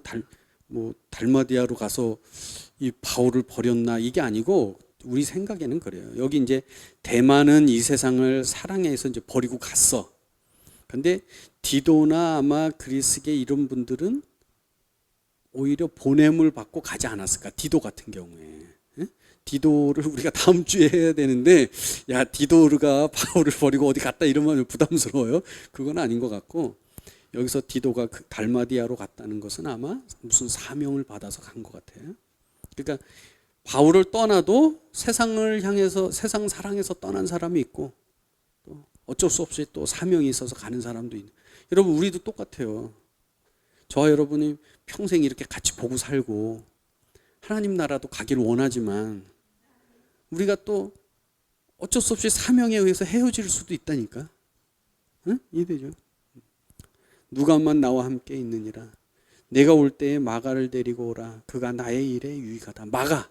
달마디아로 가서 이 바울을 버렸나 이게 아니고 우리 생각에는 그래요. 여기 이제 대만은 이 세상을 사랑해서 이제 버리고 갔어. 근데 디도나 아마 그리스게 이런 분들은 오히려 보냄을 받고 가지 않았을까? 디도 같은 경우에. 디도를 우리가 다음 주에 해야 되는데 디도르가 바울을 버리고 어디 갔다 이러면 부담스러워요. 그건 아닌 것 같고 여기서 디도가 달마디아로 갔다는 것은 아마 무슨 사명을 받아서 간 것 같아요. 그러니까 바울을 떠나도 세상을 향해서 세상 사랑해서 떠난 사람이 있고 또 어쩔 수 없이 또 사명이 있어서 가는 사람도 있는. 여러분 우리도 똑같아요. 저와 여러분이 평생 이렇게 같이 보고 살고 하나님 나라도 가기를 원하지만 우리가 또 어쩔 수 없이 사명에 의해서 헤어질 수도 있다니까. 응? 이해되죠? 누가만 나와 함께 있느니라. 내가 올 때에 마가를 데리고 오라. 그가 나의 일에 유익하다. 마가.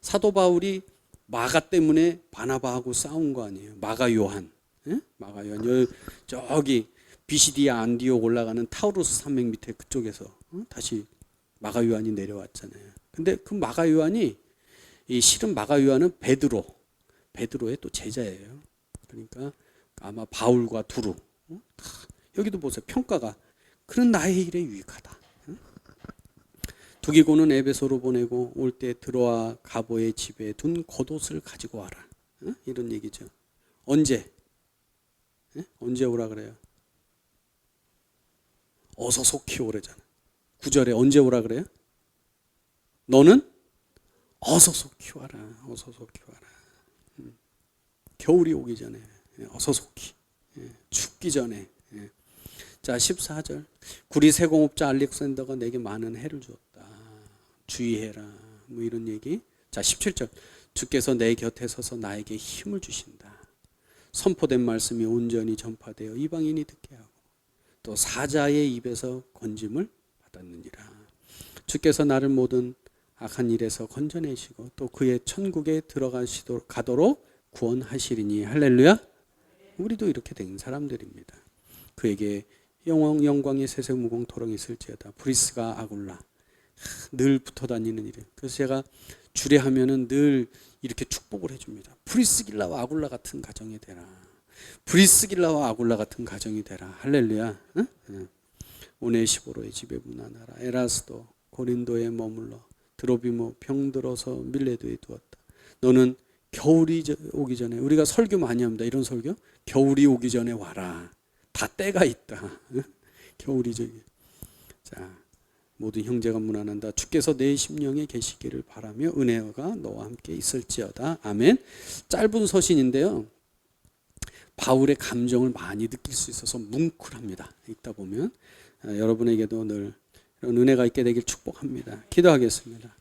사도 바울이 마가 때문에 바나바하고 싸운 거 아니에요. 마가 요한. 예? 마가 요한. 저기 비시디아 안디옥 올라가는 타우루스 산맥 밑에 그쪽에서 다시 마가 요한이 내려왔잖아요. 근데 그 마가 요한이 이 실은 마가 요한은 베드로의 또 제자예요. 그러니까 아마 바울과 두루. 여기도 보세요. 평가가 그는 나의 일에 유익하다. 두기고는 에베소로 보내고 올 때 드로아 가보의 집에 둔 겉옷을 가지고 와라. 이런 얘기죠. 언제? 언제 오라 그래요? 어서 속히 오래잖아. 9절에 언제 오라 그래요? 너는 어서 속히 와라. 어서 속히 와라. 겨울이 오기 전에 어서 속히. 춥기 전에. 자 14절 구리 세공업자 알렉산더가 내게 많은 해를 주었다. 주의해라. 뭐 이런 얘기. 자 17절 주께서 내 곁에 서서 나에게 힘을 주신다. 선포된 말씀이 온전히 전파되어 이방인이 듣게 하고 또 사자의 입에서 건짐을 받았느니라. 주께서 나를 모든 악한 일에서 건져내시고 또 그의 천국에 가도록 구원하시리니. 할렐루야. 우리도 이렇게 된 사람들입니다. 그에게 영광이 세세무공토록 있을지어다. 브리스가 아굴라. 늘 붙어 다니는 일이에요. 그래서 제가 주례하면은 늘 이렇게 축복을 해줍니다. 브리스길라와 아굴라 같은 가정이 되라. 브리스길라와 아굴라 같은 가정이 되라. 할렐루야. 응? 오네시보로의 집에 문안하라. 에라스도 고린도에 머물러 드로비모 병들어서 밀레도에 두었다. 너는 겨울이 오기 전에, 우리가 설교 많이 합니다. 이런 설교. 겨울이 오기 전에 와라. 다 때가 있다. 겨울이 저기. 자, 모든 형제가 문안한다. 주께서 내 심령에 계시기를 바라며 은혜가 너와 함께 있을지어다. 아멘. 짧은 서신인데요. 바울의 감정을 많이 느낄 수 있어서 뭉클합니다. 읽다 보면 여러분에게도 늘 이런 은혜가 있게 되길 축복합니다. 기도하겠습니다.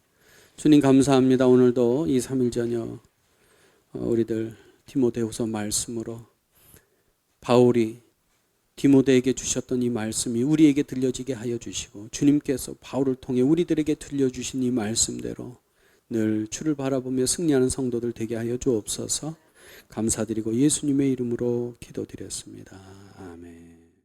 주님 감사합니다. 오늘도 이 3일 저녁 우리들 디모데후서 말씀으로 바울이 디모데에게 주셨던 이 말씀이 우리에게 들려지게 하여 주시고 주님께서 바울을 통해 우리들에게 들려주신 이 말씀대로 늘 주를 바라보며 승리하는 성도들 되게 하여 주옵소서. 감사드리고 예수님의 이름으로 기도드렸습니다. 아멘.